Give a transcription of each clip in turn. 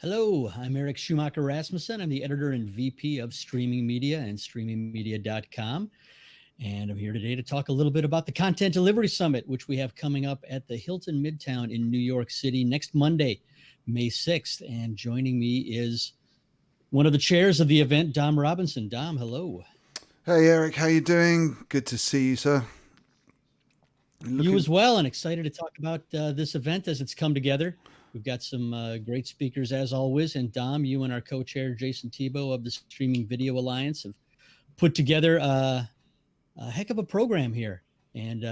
Hello, I'm Eric Schumacher Rasmussen. I'm the editor and VP of Streaming Media and streamingmedia.com. And I'm here today to talk a little bit about the Content Delivery Summit, which we have coming up at the Hilton Midtown in New York City next Monday, May 6th. And joining me is one of the chairs of the event, Dom Robinson. Dom, hello. Hey Eric, how you doing? Good to see you, sir. You Looking, as well, and excited to talk about this event as it's come together. We've got some great speakers as always, and Dom, you and our co-chair Jason Tebow of the Streaming Video Alliance have put together a heck of a program here. And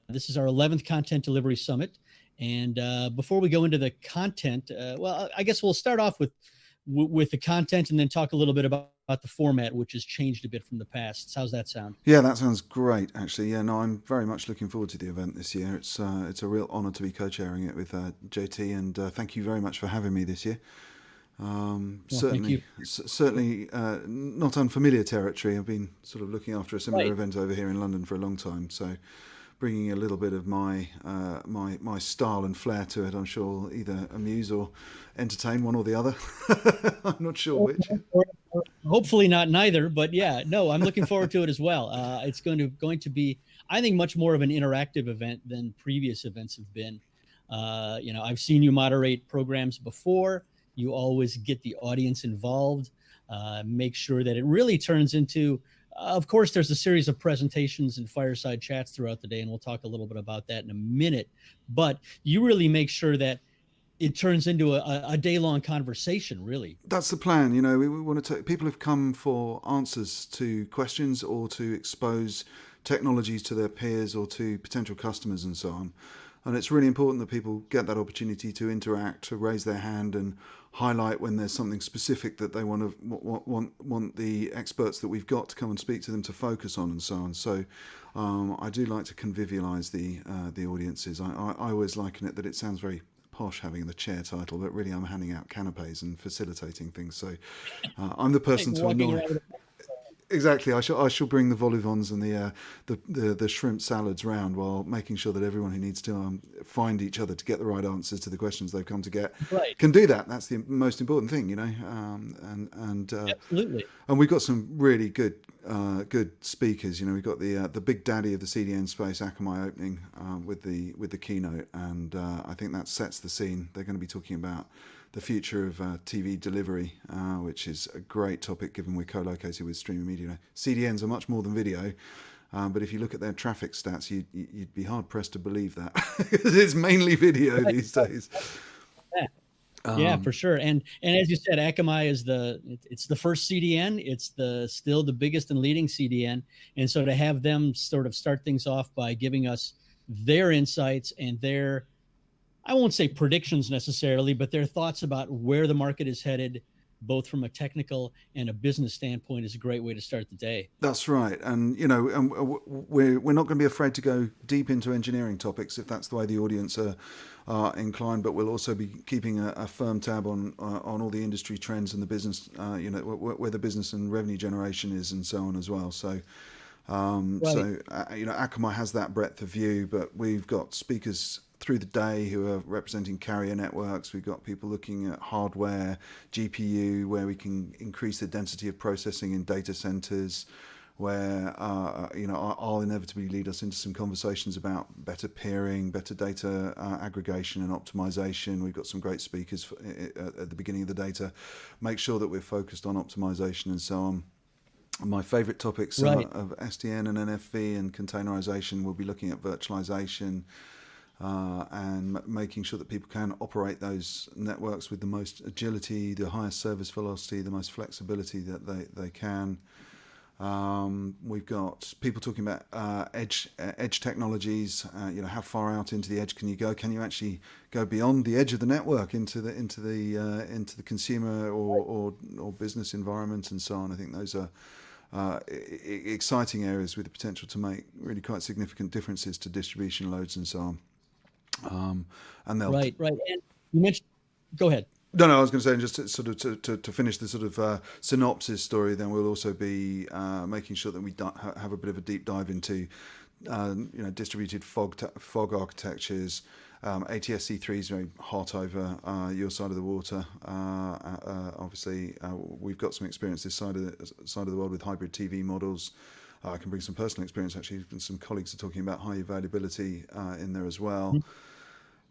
this is our 11th Content Delivery Summit. And before we go into the content, well, I guess we'll start off with the content and then talk a little bit about the format, which has changed a bit from the past. How's that sound? yeah, that sounds great. Actually, yeah, no, I'm very much looking forward to the event this year. It's a real honour to be co-chairing it with JT, and thank you very much for having me this year. Well, thank you. Certainly not unfamiliar territory. I've been sort of looking after a similar Right. event over here in London for a long time, so bringing a little bit of my my style and flair to it, I'm sure will either amuse or entertain, one or the other. I'm not sure which. Hopefully not neither, but yeah, no, I'm looking forward to it as well. It's going to be, I think, much more of an interactive event than previous events have been. I've seen you moderate programs before. You always get the audience involved. Make sure that it really turns into. Of course, there's a series of presentations and fireside chats throughout the day, and we'll talk a little bit about that in a minute. But you really make sure that it turns into a day-long conversation, really. That's the plan. We want to take people have come for answers to questions or to expose technologies to their peers or to potential customers and so on. And it's really important that people get that opportunity to interact, to raise their hand and highlight when there's something specific that they want the experts that we've got to come and speak to them to focus on and so on. So I do like to convivialize the audiences. I always liken it that it sounds very posh having the chair title, but really I'm handing out canapes and facilitating things. So I'm the Like person to walking annoy. around. Exactly. I shall bring the vol au vents and the shrimp salads round while making sure that everyone who needs to find each other to get the right answers to the questions they've come to get Right. can do that. That's the most important thing, Absolutely. and we've got some really good speakers. We've got the big daddy of the CDN space, Akamai, opening with the keynote, and I think that sets the scene. They're going to be talking about the future of TV delivery, which is a great topic given we're co-located with streaming media. CDNs are much more than video, but if you look at their traffic stats, you'd be hard pressed to believe that because it's mainly video Right. these days. Yeah. Yeah, for sure. And as you said, Akamai is it's the first CDN. It's still the biggest and leading CDN. And so to have them sort of start things off by giving us their insights and their, I won't say predictions necessarily, but their thoughts about where the market is headed, both from a technical and a business standpoint, is a great way to start the day. That's right, and we're not going to be afraid to go deep into engineering topics if that's the way the audience are inclined. But we'll also be keeping a firm tab on all the industry trends and the business, where the business and revenue generation is, and so on as well. So, Right. Akamai has that breadth of view, but we've got speakers through the day who are representing carrier networks. We've got people looking at hardware, GPU, where we can increase the density of processing in data centers, where I'll inevitably lead us into some conversations about better peering, better data aggregation and optimization. We've got some great speakers at the beginning of the day to make sure that we're focused on optimization and so on. My favorite topics Right. of SDN and NFV and containerization. We'll be looking at virtualization, and making sure that people can operate those networks with the most agility, the highest service velocity, the most flexibility that they can. We've got people talking about edge technologies. How far out into the edge can you go? Can you actually go beyond the edge of the network into the consumer or business environment and so on? I think those are exciting areas with the potential to make really quite significant differences to distribution loads and so on. And they'll Right. Right. And you mentioned, go ahead. No, I was going to say, just to sort of to finish the sort of synopsis story, then we'll also be making sure that we have a bit of a deep dive into distributed fog architectures, ATSC3 is very hot over your side of the water. Obviously, we've got some experience this side of the world with hybrid TV models. I can bring some personal experience actually, and some colleagues are talking about high availability in there as well.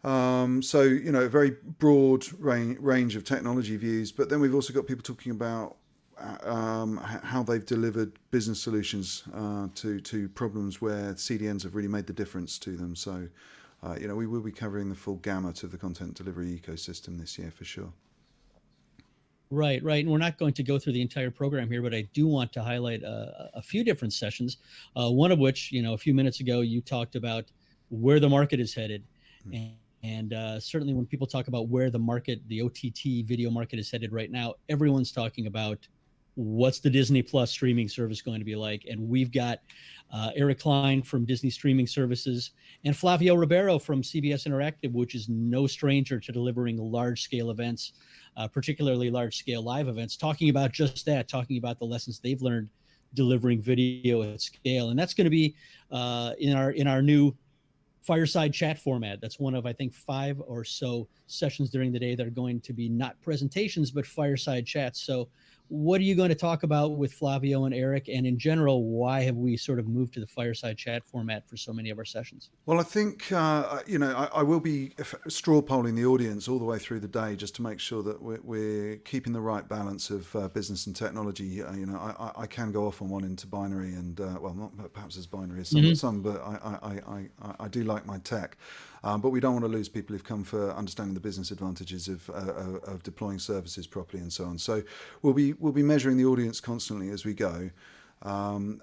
So, a very broad range of technology views, but then we've also got people talking about how they've delivered business solutions to problems where CDNs have really made the difference to them. So, we will be covering the full gamut of the content delivery ecosystem this year for sure. Right. And we're not going to go through the entire program here, but I do want to highlight a few different sessions. One of which, a few minutes ago, you talked about where the market is headed. And certainly when people talk about where the OTT video market is headed right now, everyone's talking about what's the Disney Plus streaming service going to be like. And we've got Eric Klein from Disney Streaming Services and Flavio Ribeiro from CBS Interactive, which is no stranger to delivering large-scale events, particularly large-scale live events, talking about just that, talking about the lessons they've learned delivering video at scale. And that's going to be in our new fireside chat format. That's one of, I think, 5 or so sessions during the day that are going to be not presentations, but fireside chats. So what are you going to talk about with Flavio and Eric? And in general, why have we sort of moved to the fireside chat format for so many of our sessions? Well, I think, I will be straw polling the audience all the way through the day just to make sure that we're keeping the right balance of business and technology. I can go off on one into binary and, not perhaps as binary as some, but I do like my tech. But we don't want to lose people who've come for understanding the business advantages of deploying services properly and so on. So we'll be measuring the audience constantly as we go. And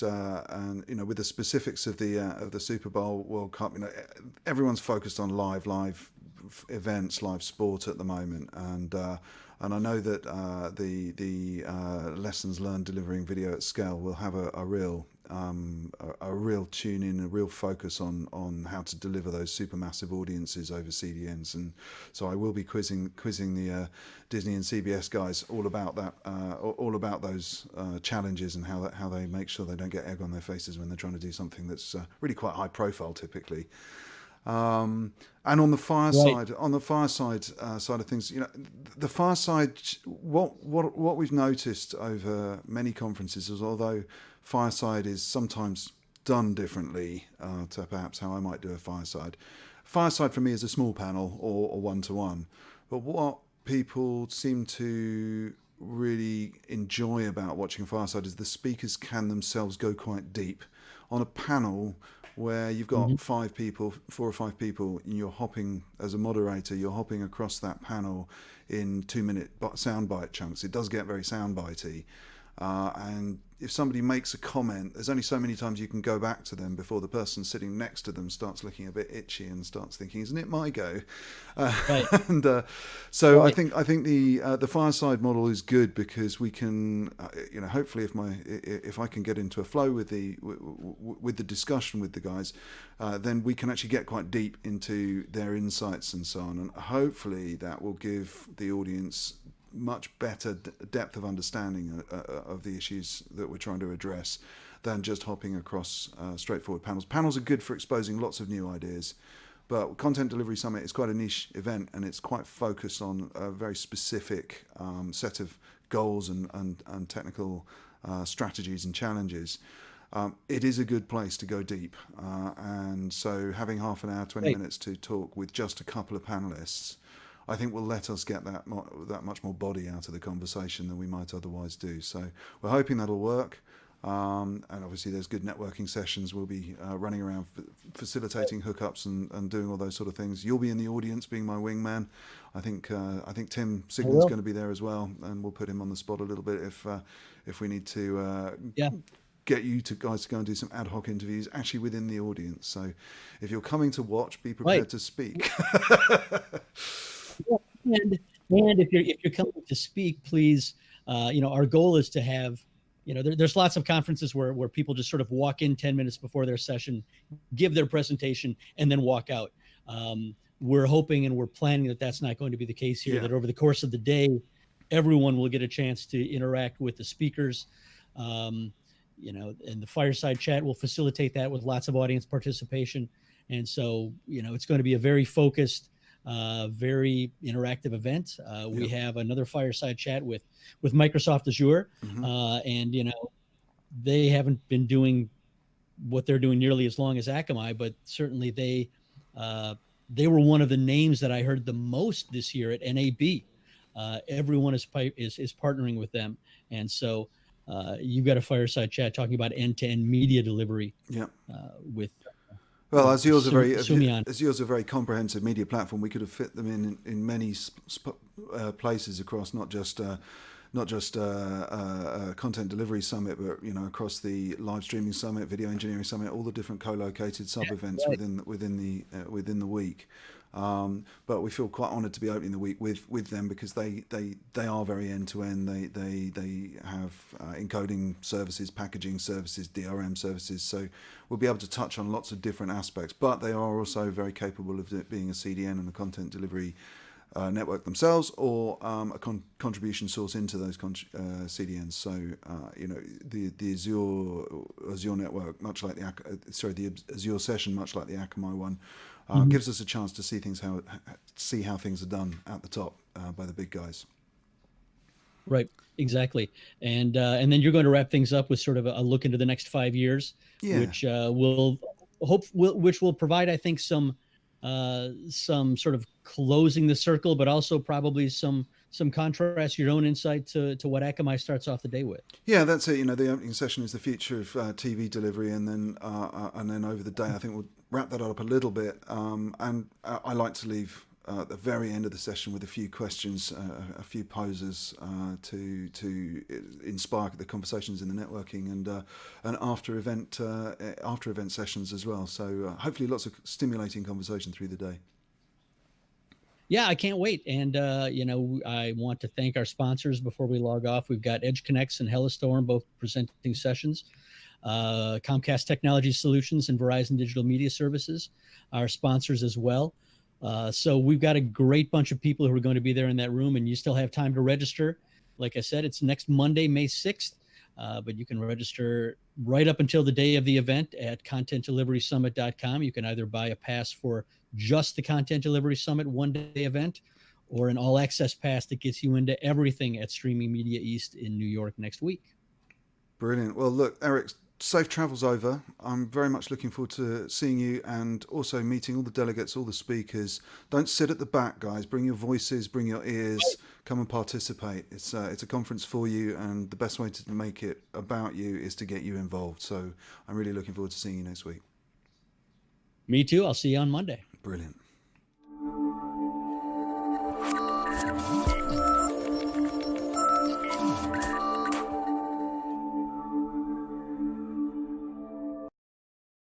with the specifics of the Super Bowl, World Cup, everyone's focused on live events, live sport at the moment, and I know that the lessons learned delivering video at scale will have a real tune in, a real focus on how to deliver those supermassive audiences over CDNs. And so I will be quizzing the Disney and CBS guys all about that, all about those challenges and how they make sure they don't get egg on their faces when they're trying to do something that's really quite high profile typically. And on the fireside, side of things, the fireside, what we've noticed over many conferences is, although fireside is sometimes done differently to perhaps how I might do a fireside for me is a small panel or one-to-one. But what people seem to really enjoy about watching a fireside is the speakers can themselves go quite deep. On a panel where you've got 4 or 5 people, and you're hopping as a moderator, you're hopping across that panel in 2-minute soundbite chunks. It does get very soundbitey. And if somebody makes a comment, there's only so many times you can go back to them before the person sitting next to them starts looking a bit itchy and starts thinking, "Isn't it my go?" Right. And so right. I think the fireside model is good because we can, hopefully if I can get into a flow with the discussion with the guys, then we can actually get quite deep into their insights and so on, and hopefully that will give the audience much better depth of understanding of the issues that we're trying to address than just hopping across straightforward panels. Panels are good for exposing lots of new ideas, but Content Delivery Summit is quite a niche event and it's quite focused on a very specific set of goals and technical strategies and challenges. It is a good place to go deep, and so having half an hour, 20 minutes to talk with just a couple of panelists, I think will let us get that much more body out of the conversation than we might otherwise do. So we're hoping that'll work. And obviously there's good networking sessions. We'll be running around facilitating hookups and doing all those sort of things. You'll be in the audience being my wingman. I think Tim Signal's going to be there as well, and we'll put him on the spot a little bit if we need to get you guys to go and do some ad hoc interviews actually within the audience. So if you're coming to watch, be prepared to speak. And if you're coming to speak, please, our goal is to have, there's lots of conferences where people just sort of walk in 10 minutes before their session, give their presentation, and then walk out. We're hoping and we're planning that that's not going to be the case here, that over the course of the day, everyone will get a chance to interact with the speakers. And the fireside chat will facilitate that with lots of audience participation. And so, it's going to be a very focused, very interactive event. We Yep. have another fireside chat with Microsoft Azure, Hmm. and they haven't been doing what they're doing nearly as long as Akamai, but certainly they were one of the names that I heard the most this year at NAB. Everyone is partnering with them, and so you've got a fireside chat talking about end-to-end media delivery Yep. with Well, Sumian. Azure's a very comprehensive media platform. We could have fit them in many places across not just content delivery summit, but across the live streaming summit, video engineering summit, all the different co-located sub events Right. within the week. But we feel quite honoured to be opening the week with them because they are very end to end. They have encoding services, packaging services, DRM services. So we'll be able to touch on lots of different aspects. But they are also very capable of it being a CDN and a content delivery network themselves, or a contribution source into those CDNs. So the Azure network, much like the Azure session, much like the Akamai one, gives us a chance to see how things are done at the top by the big guys. Right, exactly, and then you're going to wrap things up with sort of a look into the next 5 years, Yeah. which which will provide, I think, some sort of closing the circle, but also probably some contrast, your own insight to what Akamai starts off the day with. Yeah, that's it. The opening session is the future of TV delivery, and then over the day, I think we'll wrap that up a little bit. And I like to leave at the very end of the session with a few questions, a few posers to inspire the conversations in the networking and after event sessions as well. So hopefully, lots of stimulating conversation through the day. Yeah, I can't wait. And, I want to thank our sponsors before we log off. We've got EdgeConneX and Hellastorm both presenting sessions. Comcast Technology Solutions and Verizon Digital Media Services are sponsors as well. So we've got a great bunch of people who are going to be there in that room, and you still have time to register. Like I said, it's next Monday, May 6th, but you can register right up until the day of the event at contentdeliverysummit.com. You can either buy a pass for just the Content Delivery Summit one-day event, or an all-access pass that gets you into everything at Streaming Media East in New York next week. Brilliant. Well, look, Eric, safe travels over. I'm very much looking forward to seeing you and also meeting all the delegates, all the speakers. Don't sit at the back, guys. Bring your voices, bring your ears. Come and participate. It's a conference for you, and the best way to make it about you is to get you involved. So I'm really looking forward to seeing you next week. Me too. I'll see you on Monday. Brilliant.